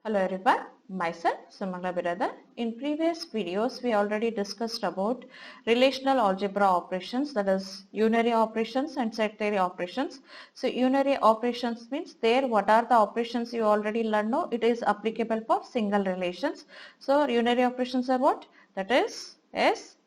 Hello everyone, myself Sumangla Biradar. In previous videos we already discussed about relational algebra operations, that is unary operations and set theory operations. So unary operations means there what are the operations you already learned now, it is applicable for single relations. So unary operations are what? That is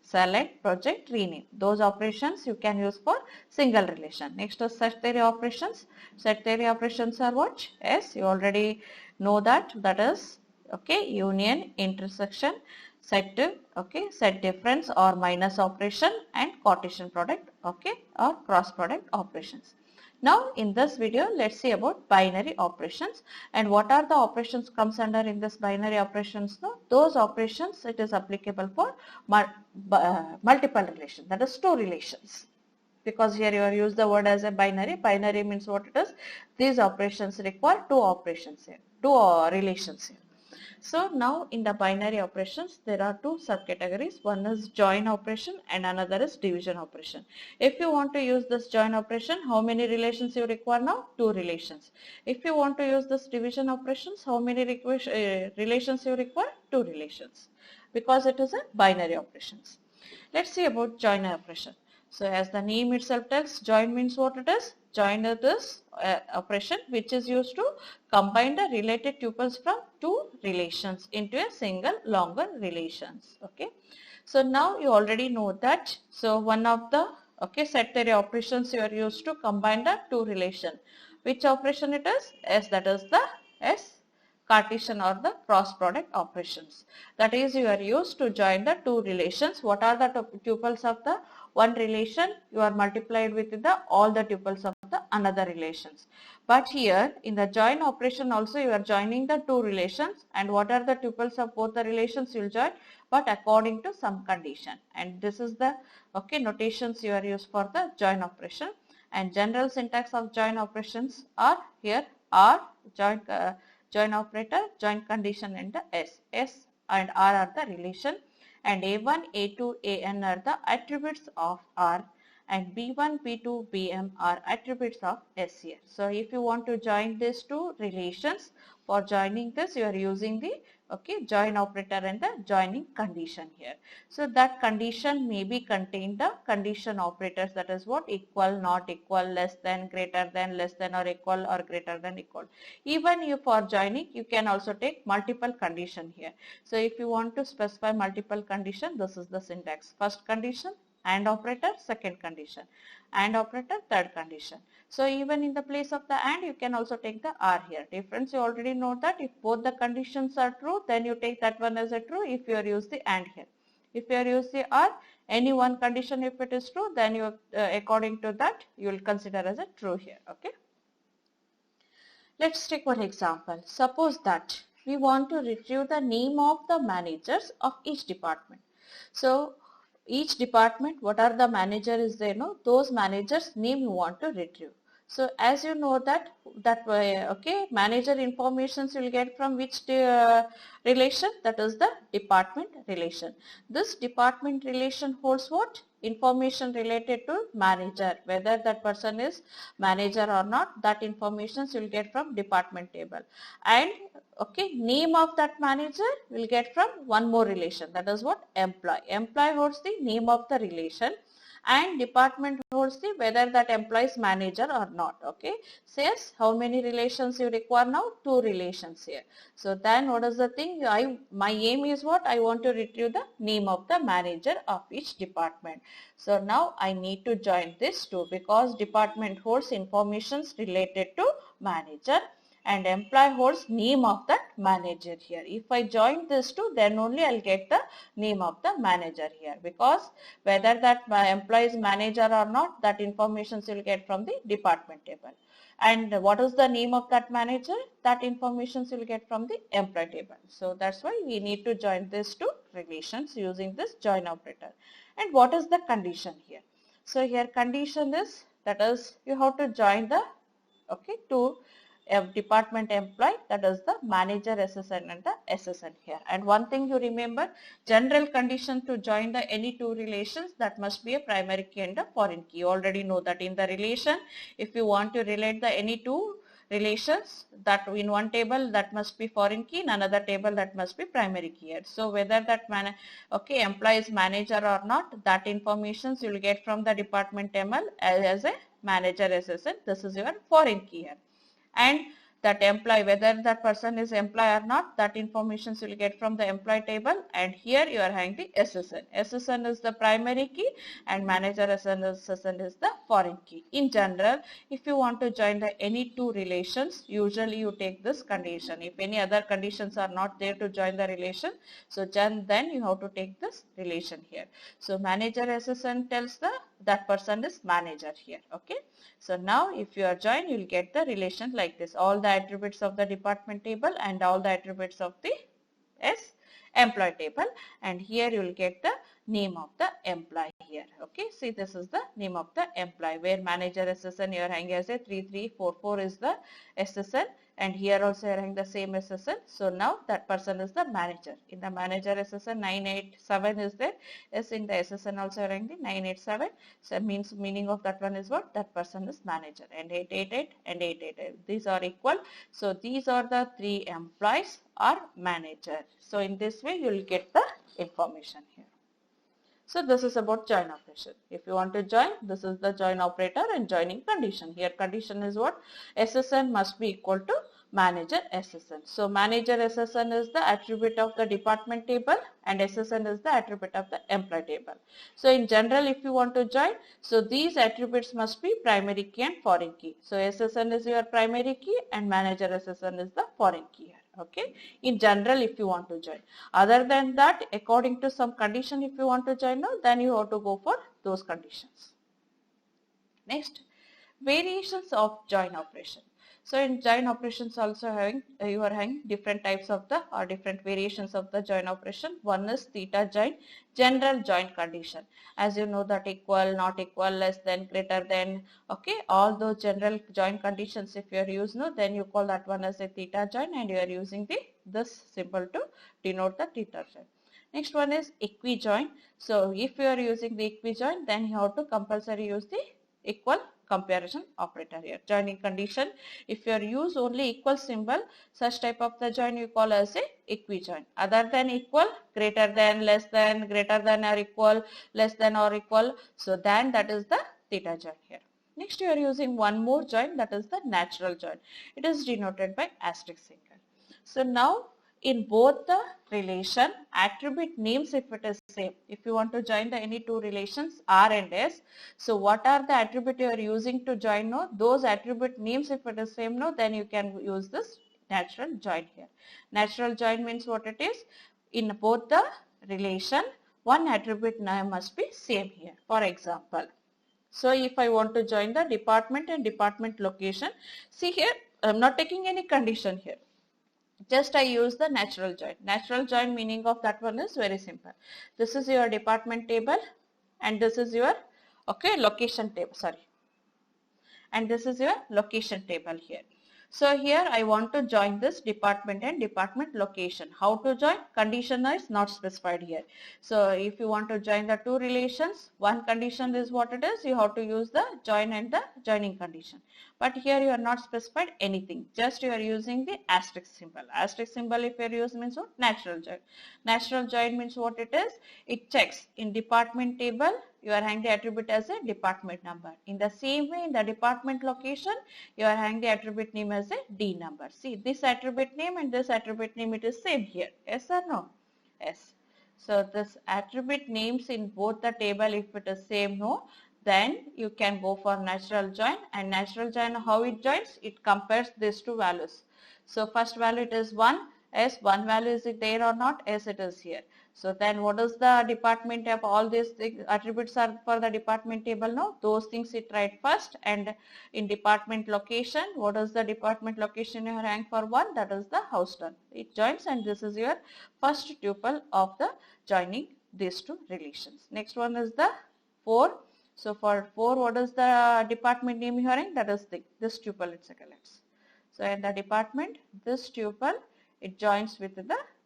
select, project, rename. Those operations you can use for single relation. Next is set theory operations. Set theory operations are what? Yes, you already know that is okay, union, intersection, set, okay, set difference or minus operation and Cartesian product, okay, or cross product operations. Now in this video let's see about binary operations and what are the operations comes under in this binary operations. Now those operations it is applicable for multiple relations, that is two relations, because here you are use the word as a binary. Binary means what it is, these operations require two operations here, two relations here. So now in the binary operations there are two subcategories, one is join operation and another is division operation. If you want to use this join operation, how many relations you require now? Two relations. If you want to use this division operations, how many relations you require? Two relations, because it is a binary operations. Let's see about join operation. So as the name itself tells, join means what it is? Join is operation which is used to combine the related tuples from two relations into a single longer relations. Okay. So now you already know that. So one of the set theory operations you are used to combine the two relation. Which operation it is? Yes, that is the Cartesian or the cross product operations. That is, you are used to join the two relations. What are the tuples of the one relation? You are multiplied with the all the tuples of the another relations. But here in the join operation also you are joining the two relations, and what are the tuples of both the relations you will join, but according to some condition. And this is the notations you are used for the join operation. And general syntax of join operations are here are join join operator, join condition, and the S. S and R are the relation, and A1, A2, AN are the attributes of R, and B1, B2, BM are attributes of S here. So if you want to join these two relations, for joining this you are using the join operator and the joining condition here. So that condition may be contained the condition operators, that is what, equal, not equal, less than, greater than, less than or equal, or greater than, equal. Even you for joining you can also take multiple condition here. So if you want to specify multiple condition, this is the syntax. First condition and operator, second condition and operator, third condition. So even in the place of the and you can also take the R here. Difference you already know that if both the conditions are true, then you take that one as a true if you are use the and here. If you are use the R, any one condition if it is true, then you according to that you will consider as a true here. Okay. Let's take one example. Suppose that we want to retrieve the name of the managers of each department. So each department, what are the manager is there, no? Those managers name you want to retrieve. So as you know that way, manager informations you will get from which relation? That is the department relation. This department relation holds what? Information related to manager, whether that person is manager or not, that information you will get from department table. And name of that manager will get from one more relation, that is what? Employee. Employee holds the name of the relation, and department holds the whether that employee is manager or not. Okay, says how many relations you require now? Two relations here. So then what is the thing? My aim is what? I want to retrieve the name of the manager of each department. So now I need to join this two, because department holds informations related to manager and employee holds name of that manager here. If I join this two, then only I'll get the name of the manager here, because whether that employee is manager or not, that information you'll get from the department table. And what is the name of that manager? That information you'll get from the employee table. So that's why we need to join these two relations using this join operator. And what is the condition here? So here condition is, that is you have to join the two department employee, that is the manager SSN and the SSN here. And one thing you remember, general condition to join the any two relations, that must be a primary key and a foreign key. You already know that in the relation, if you want to relate the any two relations, that in one table that must be foreign key, in another table that must be primary key here. So whether that employee is manager or not, that information you will get from the department ML as a manager SSN. This is your foreign key here. And that employee, whether that person is employee or not, that information you will get from the employee table, and here you are having the SSN. SSN is the primary key and manager SSN is the foreign key. In general, if you want to join the any two relations, usually you take this condition. If any other conditions are not there to join the relation, so then you have to take this relation here. So manager SSN tells that person is manager here. Okay. So now if you are joined, you will get the relation like this. All the attributes of the department table and all the attributes of the employee table, and here you will get the name of the employee here. Okay, see, this is the name of the employee, where manager SSN you are having as a 3344 is the SSN, and here also you are having the same SSN. So now that person is the manager. In the manager SSN 987 is there. Yes, in the SSN also you are having the 987. So meaning of that one is what? That person is manager, and 888 and 888. These are equal. So these are the three employees or manager. So in this way you will get the information here. So this is about join operation. If you want to join, this is the join operator and joining condition. Here condition is what? SSN must be equal to manager SSN. So manager SSN is the attribute of the department table and SSN is the attribute of the employee table. So in general, if you want to join, so these attributes must be primary key and foreign key. So SSN is your primary key and manager SSN is the foreign key here. Okay, in general if you want to join. Other than that, according to some condition, if you want to join now, then you have to go for those conditions. Next, variations of join operation. So in join operations also you are having different types of the or different variations of the join operation. One is theta join, general join condition. As you know that equal, not equal, less than, greater than, okay, all those general join conditions if you are using, then you call that one as a theta join and you are using this symbol to denote the theta join. Next one is equijoin. So if you are using the equijoin, then you have to compulsory use the equal comparison operator here. Joining condition, if you are use only equal symbol, such type of the join you call as a equijoin. Other than equal, greater than, less than, greater than or equal, less than or equal, so then that is the theta join here. Next you are using one more join, that is the natural join. It is denoted by asterisk symbol. So now in both the relation, attribute names if it is same. If you want to join the any two relations R and S, so what are the attribute you are using to join? No, those attribute names if it is same, no, then you can use this natural join here. Natural join means what it is? In both the relation, one attribute name must be same here. For example, so if I want to join the department and department location, see here I am not taking any condition here. Just I use the natural join. Natural join meaning of that one is very simple. This is your department table and this is your location table, sorry. And this is your location table here. So here I want to join this department and department location. How to join? Condition is not specified here. So if you want to join the two relations, one condition is what it is. You have to use the join and the joining condition. But here you are not specified anything. Just you are using the asterisk symbol. Asterisk symbol if you are using means what? Natural join. Natural join means what it is? It checks in department table. You are having the attribute as a department number. In the same way, in the department location, you are having the attribute name as a D number. See, this attribute name and this attribute name, it is same here. Yes or no? Yes. So this attribute names in both the table, if it is same, no, then you can go for natural join. And natural join, how it joins? It compares these two values. So first value it is 1. Yes, one value is it there or not? Yes, it is here. So then what is the department of all these attributes are for the department table? No, those things it write first, and in department location, what is the department location you rank for 1? That is the house done. It joins and this is your first tuple of the joining these two relations. Next one is the 4. So for 4, what is the department name you are in? That is this tuple it collects. So in the department, this tuple, it joins with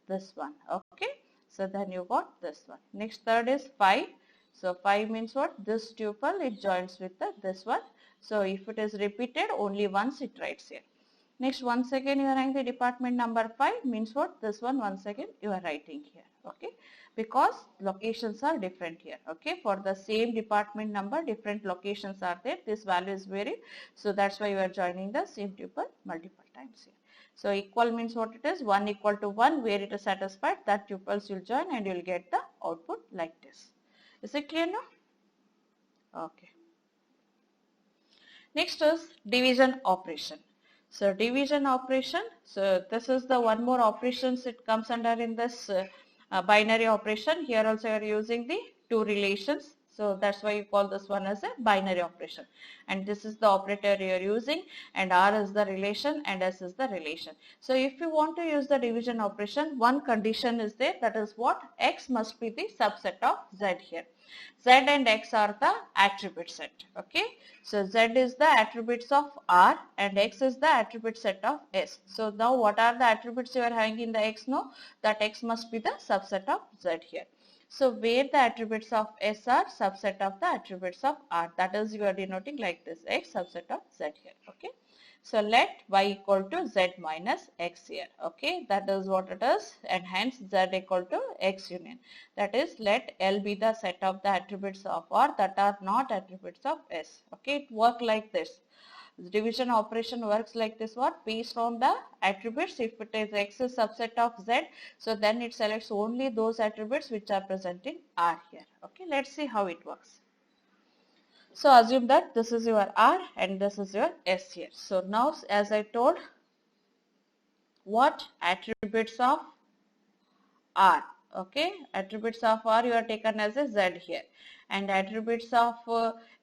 this one. Okay. So then you got this one. Next third is 5. So 5 means what? This tuple, it joins with this one. So if it is repeated only once, it writes here. Next, once again you are having the department number 5 means what? This one once again you are writing here. Okay, because locations are different here. Okay, for the same department number, different locations are there. This value is varied. So that's why you are joining the same tuple multiple times here. So equal means what it is? 1 equal to 1, where it is satisfied, that tuples you'll join and you'll get the output like this. Is it clear now? Okay. Next is division operation. So division operation, so this is the one more operations it comes under in this binary operation. Here also you are using the two relations. So that's why you call this one as a binary operation. And this is the operator you are using, and R is the relation and S is the relation. So if you want to use the division operation, one condition is there, that is what? X must be the subset of Z here. Z and X are the attribute set. Okay. So Z is the attributes of R and X is the attribute set of S. So now what are the attributes you are having in the X? No, that X must be the subset of Z here. So where the attributes of S are subset of the attributes of R, that is you are denoting like this, X subset of Z here. Okay. So let Y equal to Z minus X here. Okay, that is what it is, and hence Z equal to X union. That is, let L be the set of the attributes of R that are not attributes of S. Okay, it works like this. The division operation works like this, what? Based on the attributes, if it is X is subset of Z, so then it selects only those attributes which are present in R here. Okay, let's see how it works. So assume that this is your R and this is your S here. So now, as I told, what attributes of R? Okay, attributes of R you are taken as a Z here, and attributes of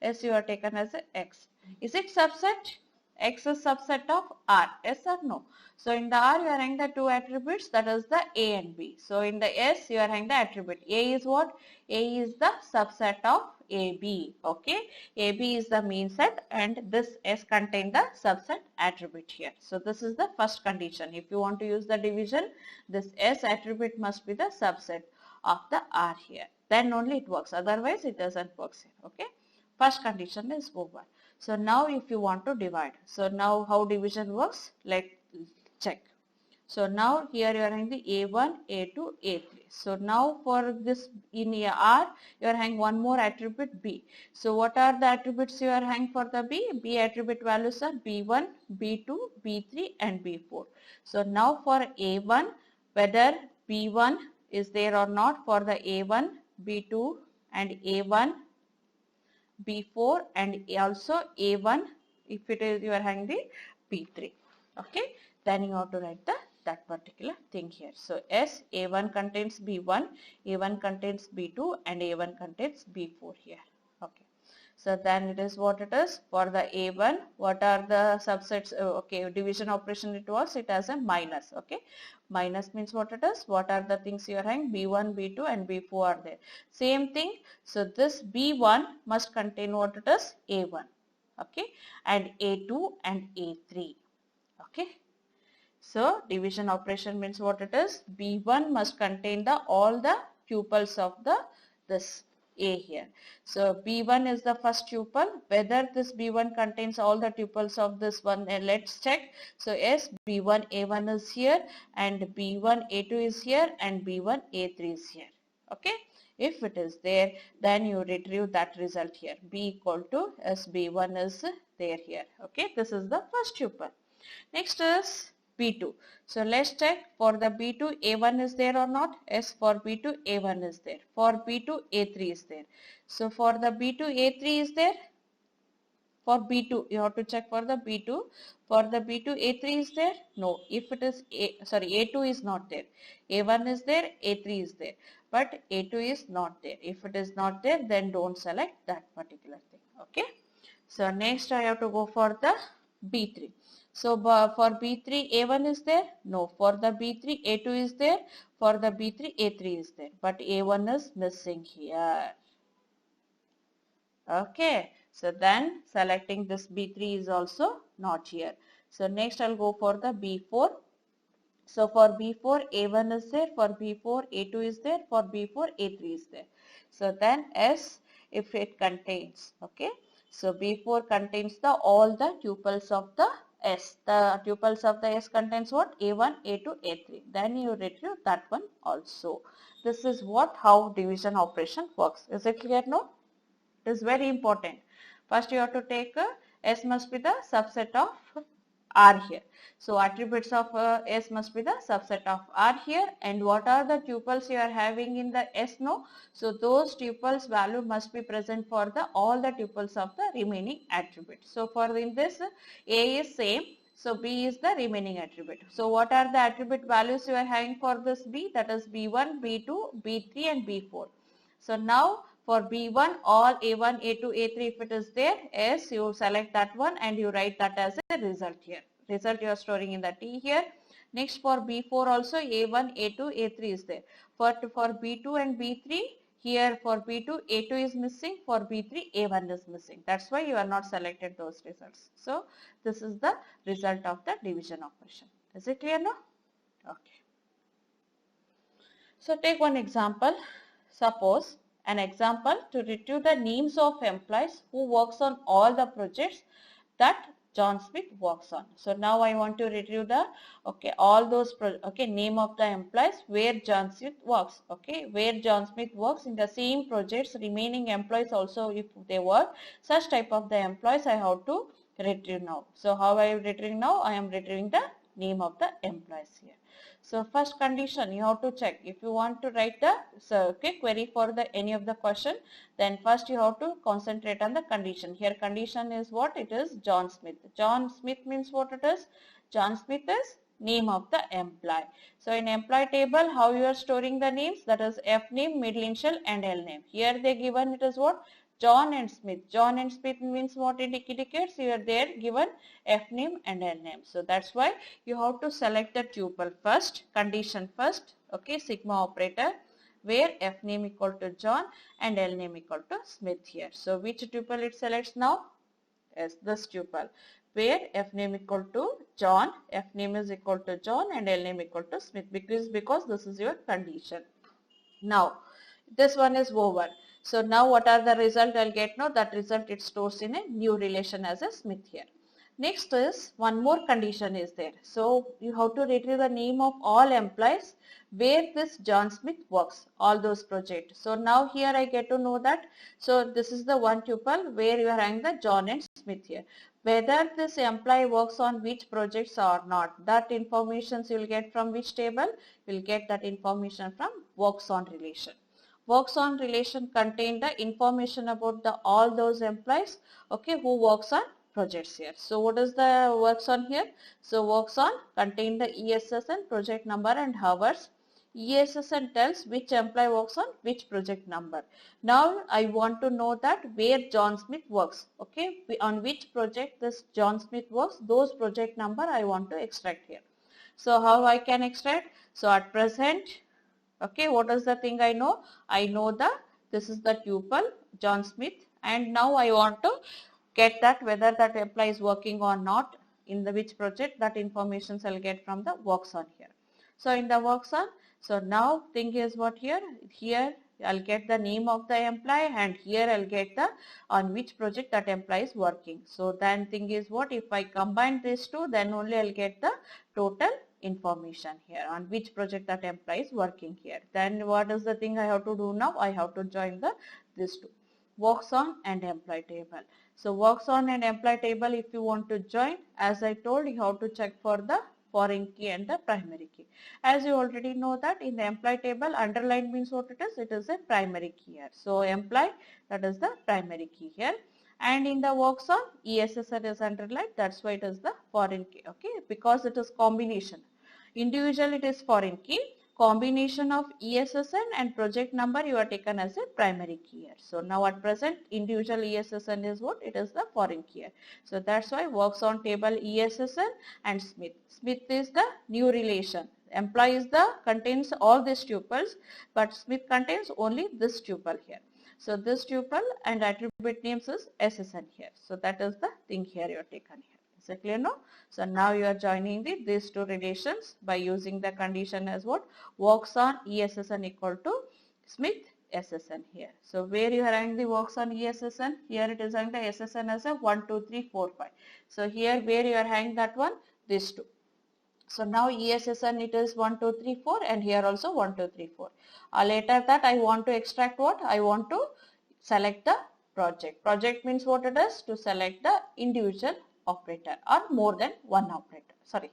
S you are taken as a X. Is it subset? X is subset of R, yes or no? So in the R you are having the two attributes, that is the A and B. So in the S you are having the attribute. A is what? A is the subset of AB. Okay, AB is the mean set and this S contain the subset attribute here. So this is the first condition. If you want to use the division, this S attribute must be the subset of the R here. Then only it works. Otherwise it doesn't work here. Okay, first condition is over. So now if you want to divide, so now how division works, let's check. So now here you are having the A1, A2, A3. So now for this in R, you are having one more attribute B. So what are the attributes you are having for the B? B attribute values are B1, B2, B3 and B4. So now for A1, whether B1 is there or not, for the A1, B2 and A1, B4 and also A1, if it is you are having the B3. Okay, then you have to write that particular thing here. So S, A1 contains B1, A1 contains B2 and A1 contains B4 here. Okay, so then it is what it is. For the A1, what are the subsets? Okay, division operation it was, it has a minus. Okay, minus means what it is, what are the things you are having? B1, B2 and B4 are there. Same thing, so this B1 must contain what it is? A1. Okay, and A2 and A3. Okay, so division operation means what it is, B1 must contain the all the tuples of the this A here. So B1 is the first tuple, whether this B1 contains all the tuples of this one, let's check. So yes, B1 A1 is here and B1 A2 is here and B1 A3 is here. Okay, if it is there, then you retrieve that result here, B equal to S, B1 is there here. Okay, this is the first tuple. Next is B2. So let's check for the B2 A1 is there or not. Yes, for B2 A1 is there. For B2 A3 is there. So for the B2 A3 is there. For B2 you have to check for the B2. For the B2 A3 is there. No, if it is A2 is not there. A1 is there, A3 is there, but A2 is not there. If it is not there, then don't select that particular thing. Okay. So next I have to go for the B3. So for B3 A1 is there? No. For the B3 A2 is there. For the B3 A3 is there. But A1 is missing here. Okay. So then selecting this B3 is also not here. So next I'll go for the B4. So for B4 A1 is there. For B4 A2 is there. For B4 A3 is there. So then S if it contains. Okay. So B4 contains the all the tuples of the S. The tuples of the S contains what? A1, A2, A3. Then you retrieve that one also. This is what how division operation works. Is it clear now? It is very important. First you have to take S must be the subset of R here. So attributes of S must be the subset of R here, and what are the tuples you are having in the S now? So those tuples value must be present for the all the tuples of the remaining attributes. So for in this A is same, so B is the remaining attribute. So what are the attribute values you are having for this B? That is B1, B2, B3 and B4. So now for B1 all A1, A2, A3 if it is there, S you select that one and you write that as a result here. Result you are storing in the T here. Next for B4 also A1, A2, A3 is there. For B2 and B3 here for B2 A2 is missing, for B3 A1 is missing. That's why you are not selected those results. So this is the result of the division operation. Is it clear now? Okay. So take one example. Suppose an example to retrieve the names of employees who works on all the projects that John Smith works on. So now I want to retrieve the all those name of the employees where John Smith works. Where John Smith works in the same projects, remaining employees also if they work, such type of the employees I have to retrieve now. So how I am retrieving now? I am retrieving the name of the employees here. So first condition you have to check if you want to write the query for the any of the question, then first you have to concentrate on the condition. Here condition is what? It is John Smith. John Smith means what it is? John Smith is name of the employee. So in employee table how you are storing the names? That is F name, middle initial and L name. Here they given it is what? John and Smith. John and Smith means what it indicates? Here they are given F name and L name. So that's why you have to select the tuple first, condition first, sigma operator, where F name equal to John and L name equal to Smith here. So which tuple it selects now? Yes, this tuple, where F name equal to John, F name is equal to John and L name equal to Smith, because this is your condition. Now this one is over. So now what are the result I'll get now? That result it stores in a new relation as a Smith here. Next is one more condition is there. So you have to retrieve the name of all employees where this John Smith works, all those projects. So now here I get to know that. So this is the one tuple where you are having the John and Smith here. Whether this employee works on which projects or not, that information you will get from which table? You will get that information from works on relation. Works on relation contain the information about the all those employees who works on projects here. So what is the works on here? So works on contain the ESSN, project number and hours. ESSN tells which employee works on which project number. Now I want to know that where John Smith works. On which project this John Smith works, those project number I want to extract here. So how I can extract? So at present, what is the thing I know? I know this is the tuple John Smith, and now I want to get that whether that employee is working or not in the which project, that information I'll get from the works on here. So in the works on, so now thing is what here I'll get the name of the employee, and here I'll get the on which project that employee is working. So then thing is what, if I combine these two, then only I'll get the total information here on which project that employee is working here. Then what is the thing I have to do now? I have to join these two, works on and employee table. So works on and employee table if you want to join, as I told, you have to check for the foreign key and the primary key. As you already know that in the employee table, underline means what it is? It is a primary key here. So employee, that is the primary key here. And in the works on, ESSN is underlined, that's why it is the foreign key, because it is combination. Individual it is foreign key, combination of ESSN and project number you are taken as a primary key here. So now at present individual ESSN is what? It is the foreign key here. So that's why works on table ESSN and Smith. Smith is the new relation. Employee is the contains all these tuples, but Smith contains only this tuple here. So this tuple and attribute names is SSN here. So that is the thing here you are taken here. Is it clear now? So now you are joining these two relations by using the condition as what? Works on ESSN equal to Smith SSN here. So where you are having the works on ESSN, here it is having the SSN as a 1, 2, 3, 4, 5. So here where you are having that one, these two. So now ESSN it is 1, 2, 3, 4 and here also 1, 2, 3, 4. Later that I want to extract what? I want to select the project. Project means what it is? To select the individual operator or more than one operator. Sorry,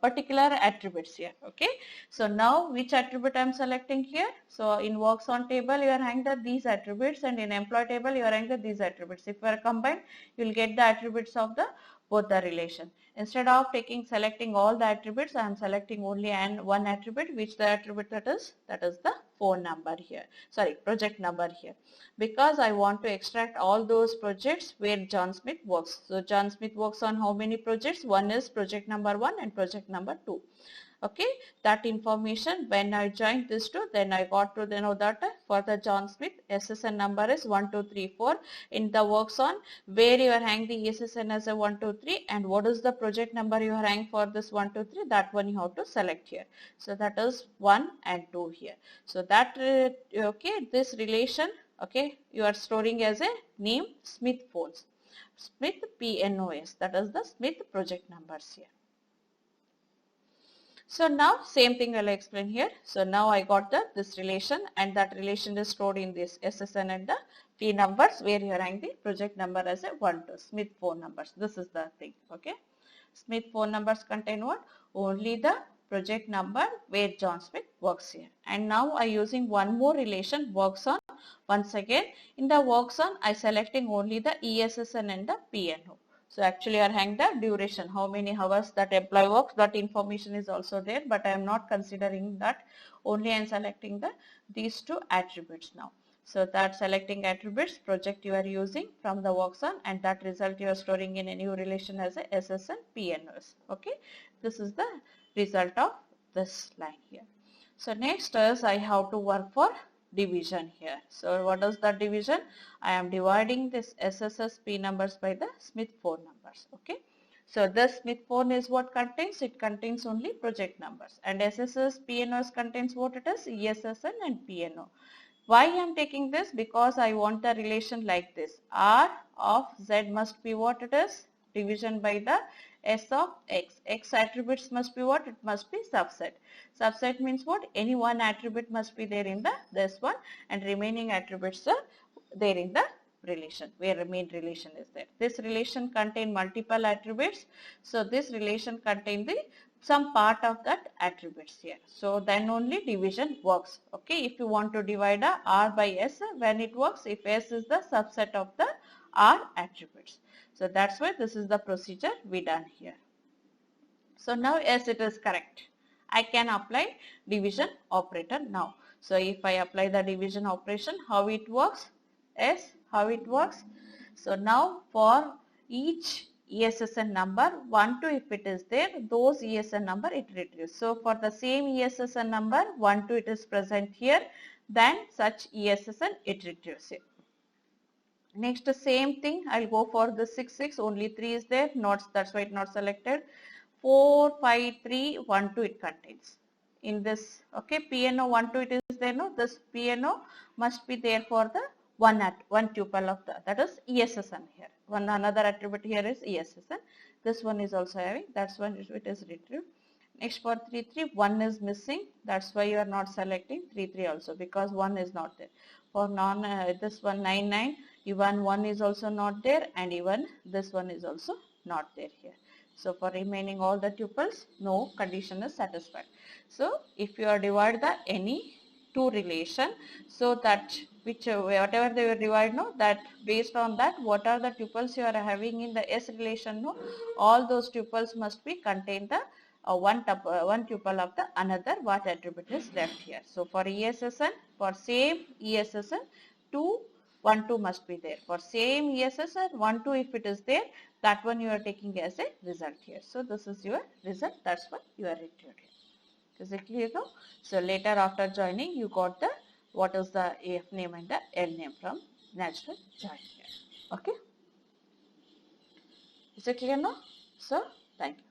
particular attributes here. Okay. So now which attribute I am selecting here? So in works on table you are having these attributes and in employee table you are having these attributes. If you are combined, you will get the attributes of the both the relation. Instead of selecting all the attributes, I am selecting only one attribute, which the attribute that is the phone number here. Sorry, project number here. Because I want to extract all those projects where John Smith works. So John Smith works on how many projects? One is project number 1 and project number 2. Okay, that information when I joined this two, then I got to know that for the John Smith SSN number is 1, 2, 3, 4 in the works on where you are having the SSN as a 1, 2, 3 and what is the project number you are having for this 1, 2, 3, that one you have to select here. So that is 1 and 2 here. So that okay, this relation, okay, you are storing as a name Smith phones, Smith PNOS, that is the Smith project numbers here. So now same thing I'll explain here. So now I got this relation and that relation is stored in this SSN and the P numbers where you are having the project number as a 1, 2, Smith phone numbers. This is the thing. Okay. Smith phone numbers contain what? Only the project number where John Smith works here. And now I using one more relation works on. Once again in the works on I selecting only the ESSN and the PNO. So actually I hang the duration, how many hours that employee works, that information is also there, but I am not considering that, only I am selecting these two attributes now. So that selecting attributes project you are using from the works on and that result you are storing in a new relation as a SSN PNOs. Okay, this is the result of this line here. So next is I have to work for division here. So what is the division? I am dividing this SSSP numbers by the Smith phone numbers. Okay. So the Smith phone is what contains? It contains only project numbers and SSS PNOs contains what it is? ESSN and PNO. Why I am taking this? Because I want the relation like this. R of Z must be what it is? Division by the S of X. X attributes must be what? It must be subset. Subset means what? Any one attribute must be there in this one and remaining attributes are there in the relation where the main relation is there. This relation contain multiple attributes. So this relation contain some part of that attributes here. So then only division works. Okay, if you want to divide a R by S, when it works, if S is the subset of the R attributes. So that's why this is the procedure we done here. So now yes, it is correct. I can apply division operator now. So if I apply the division operation, how it works? Yes, how it works? So now for each ESSN number 1, 2 if it is there, those ESSN number it retrieves. So for the same ESSN number 1, 2 it is present here, then such ESSN it retrieves it. Next same thing, I'll go for the 6, 6, only 3 is there, not, that's why it not selected. 4, 5, 3, 1, 2 it contains. In this, okay, PNO 1, 2 it is there, no, this PNO must be there for the one tuple of that is ESSN here. One another attribute here is ESSN. This one is also having, that's one it is retrieved. Next for 3, 3, 1 is missing, that's why you are not selecting 3, 3 also because 1 is not there. For this one 9, 9, even 1 is also not there and even this one is also not there here. So for remaining all the tuples, no condition is satisfied. So if you are divide the any two relation, so that which whatever they will divide, no, that based on that what are the tuples you are having in the S relation, no, all those tuples must be contain the one tuple of the another what attribute is left here. So for ESSN, for same ESSN, 2, 1, 2 must be there. For same ESSN, 1, 2 if it is there, that one you are taking as a result here. So this is your result, that's what you are retrieved here. Is it clear now? So later after joining, you got the what is the AF name and the L name from natural join here. Okay. Is it clear now? So thank you.